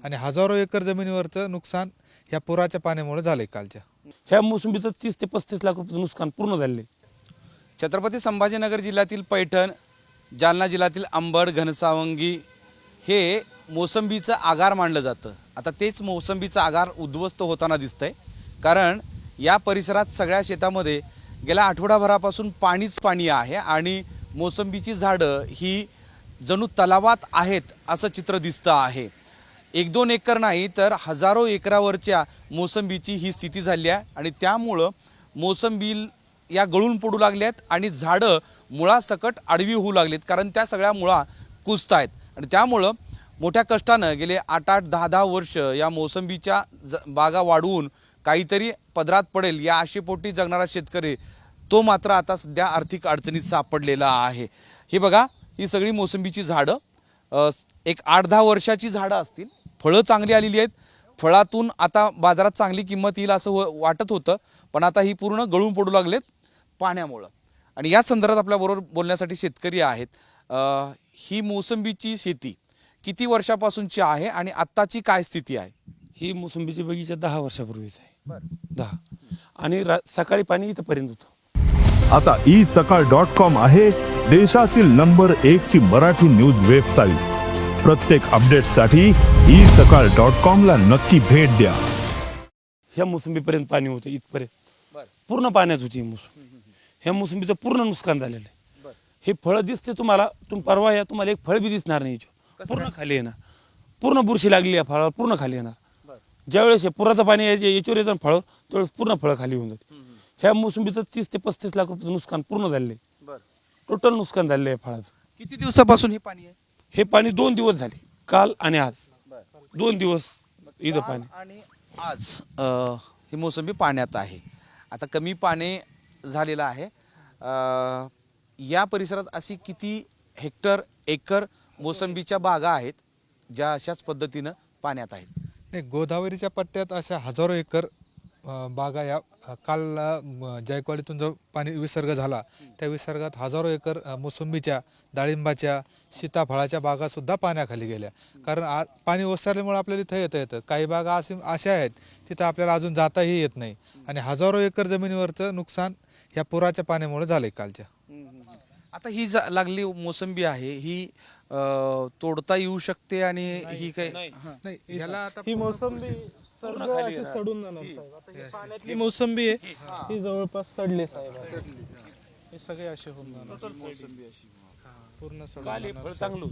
आणि हजारो एकर जमिनीवरचं नुकसान ह्या पुराच्या पाण्यामुळे झालंय कालच्या। ह्या मोसंबीचं 30 ते 35 लाख रुपये नुकसान पूर्ण झाले। छत्रपती संभाजीनगर जिल्ह्यातील पैठण, जालना जिल्ह्यातील अंबड, घनसावंगी हे मोसंबीचं आगार मानलं जातं। आता तेच मोसंबीचं आगार उद्ध्वस्त होताना दिसतंय, कारण या परिसरात सगळ्या शेतामध्ये गेल्या आठवडाभरापासून पाणीच पाणी आहे आणि मोसंबीची झाडं ही जणू तलावात आहेत असं चित्र दिसतं आहे। 1-2 एकर नाही तर हजारो एकरावरच्या मोसंबीची ही स्थिती झाली आहे आणि त्यामुळं मोसंबी या गळून पडू लागल्यात आणि झाडं मुळासकट आडवी होऊ लागलीत, कारण त्या सगळ्या मुळा कुजतायत आणि त्यामुळं मोठ्या कष्टानं गेले 8-8, 10-10 वर्ष या मोसंबीच्या बागा वाढवून काहीतरी पदरात पडेल या आशेपोटी जगणारा शेतकरी तो मात्र आता सध्या आर्थिक अडचणीत सापडलेला आहे। हे बघा, ही सगळी मोसंबीची झाडं एक 8-10 वर्षाची झाडं असतील, फळं चांगली आलेली आहेत, फळातून आता बाजारात चांगली किंमत येईल असं वाटत होतं, पण आता ही पूर्ण गळून पडू लागलेत पाण्यामुळं। आणि या संदर्भात आपल्याबरोबर बोलण्यासाठी शेतकरी आहेत। ही मोसंबीची शेती किती वर्षापासूनची आहे आणि आत्ताची काय स्थिती आहे? ही मोसंबीची बगीचा 10 वर्षापूर्वीच आहे। 10 आणि सकाळी पाणी इथपर्यंत होतं। आता isakal.com आहे देशातील नंबर 1 ची मराठी न्यूज वेबसाईट। प्रत्येक अपडेटसाठी isakal.com ला नक्की भेट द्या। ह्या मोसंबीपर्यंत पाणी होतं इथपर्यंत, पूर्ण पाण्यात होती मोसंबी। ह्या मोसंबीचं पूर्ण नुकसान झालेलं आहे। हे फळं दिसते तुम्हाला, परवा या तुम्हाला एक फळ बी दिसणार नाही, पूर्ण खाली येणार, पूर्ण बुरशी लागली या फळाला, पूर्ण खाली येणार। ज्यावेळेस हे पुराचं पाणी याच्यावर येतं फळ, त्यावेळेस पूर्ण फळं खाली होऊन जाते। ह्या मोसंबीचं 30 ते 35 लाख रुपये नुकसान पूर्ण झाले, टोटल नुकसान झाले आहे फळाचं। किती दिवसापासून हे पाणी आहे? हे पाणी 2 दिवस झाले, काल आणि आज 2 दिवस इथं पाणी आणि आज ही मोसंबी पाण्यात आहे। आता कमी पाणी झालेलं आहे। या परिसरात अशी किती हेक्टर एकर मोसंबीच्या बागा आहेत ज्या अशाच पद्धतीनं पाण्यात आहेत? नाही, गोदावरीच्या पट्ट्यात अशा हजारो एकर बागा या काल जायकवाडीतून जो पाणी विसर्ग झाला त्या विसर्गात हजारो एकर मोसंबीच्या, डाळिंबाच्या, सीताफळाच्या बागा सुद्धा पाण्याखाली गेल्या। कारण पाणी ओसरल्यामुळे आपल्याला इथं येतं काही बागा अशा आहेत तिथं आपल्याला अजून जाताही येत नाही आणि हजारो एकर जमिनीवरचं नुकसान ह्या पुराच्या पाण्यामुळे झालंय कालच्या। आता ही लागली मोसंबी आहे ही तोडता येऊ शकते आणि ही काय नाही, ह्याला आता ही मोसंबी सर्व अशी सडून जाणार साहेब। आता ही पाण्यातली मोसंबी आहे, ही जवळपास सडली साहेब। हे सगळे असे होऊन जाणार, मोसंबी अशी पूर्ण सडून जाणार। चांगलं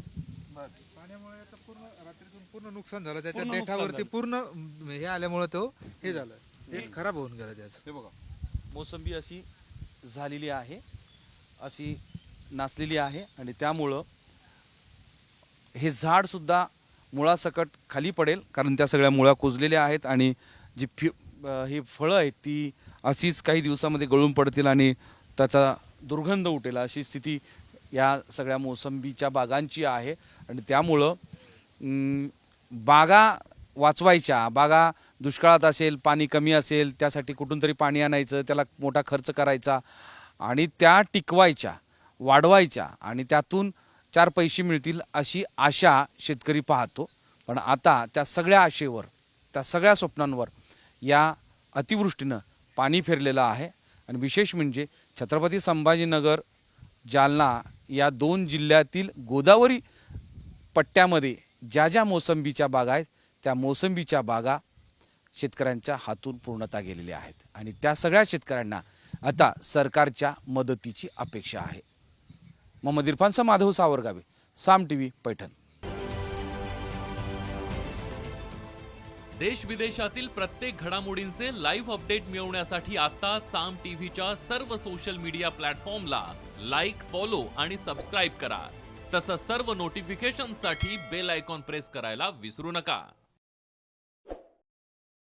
पाण्यामुळे आता पूर्ण रात्रीतून पूर्ण नुकसान झालं, त्याच्या देठावरती पूर्ण हे आल्यामुळे तो हे झालं, देठ खराब होऊन गेलं त्याचं। हे बघा, मोसंबी अशी झालेली आहे, अशी नासलेली आहे आणि त्यामुळं हे झाड सुद्धा मुळासकट खाली पडेल, कारण त्या सगळ्या मुळा कुजलेल्या आहेत आणि जी ही फळं आहेत ती अशीच काही दिवसामध्ये गळून पडतील आणि त्याचा दुर्गंध उठेल अशी स्थिती या सगळ्या मोसंबीच्या बागांची आहे। आणि त्यामुळं बागा वाचवायच्या, बागा दुष्काळात असेल, पाणी कमी असेल, त्यासाठी कुठून तरी पाणी आणायचं, त्याला मोठा खर्च करायचा आणि त्या टिकवायच्या, वाढवायच्या आणि त्यातून 4 पैसे मिळतील अशी आशा शेतकरी पाहतो। पण आता त्या सगळ्या आशेवर, त्या सगळ्या स्वप्नांवर या अतिवृष्टीनं पाणी फिरलेलं आहे आणि विशेष म्हणजे छत्रपती संभाजीनगर, जालना या 2 जिल्ह्यातील गोदावरी पट्ट्यामध्ये ज्या ज्या मोसंबीच्या बागा आहेत त्या मोसंबीच्या बागा शेतकऱ्यांच्या हातून पूर्णतः गेलेल्या आहेत आणि त्या सगळ्या शेतकऱ्यांना आता सरकारच्या मदतीची अपेक्षा आहे। मोहम्मद इरफानचा माधव सावरगावे, साम टीव्ही, पैठण। देश विदेशातील प्रत्येक घडामोडींचे लाईव्ह अपडेट मिळवण्यासाठी आता साम टीव्हीच्या सर्व सोशल मीडिया प्लॅटफॉर्मला लाईक, फॉलो आणि सबस्क्राईब करा। तसंच सर्व नोटिफिकेशनसाठी बेल आयकॉन प्रेस करायला विसरू नका।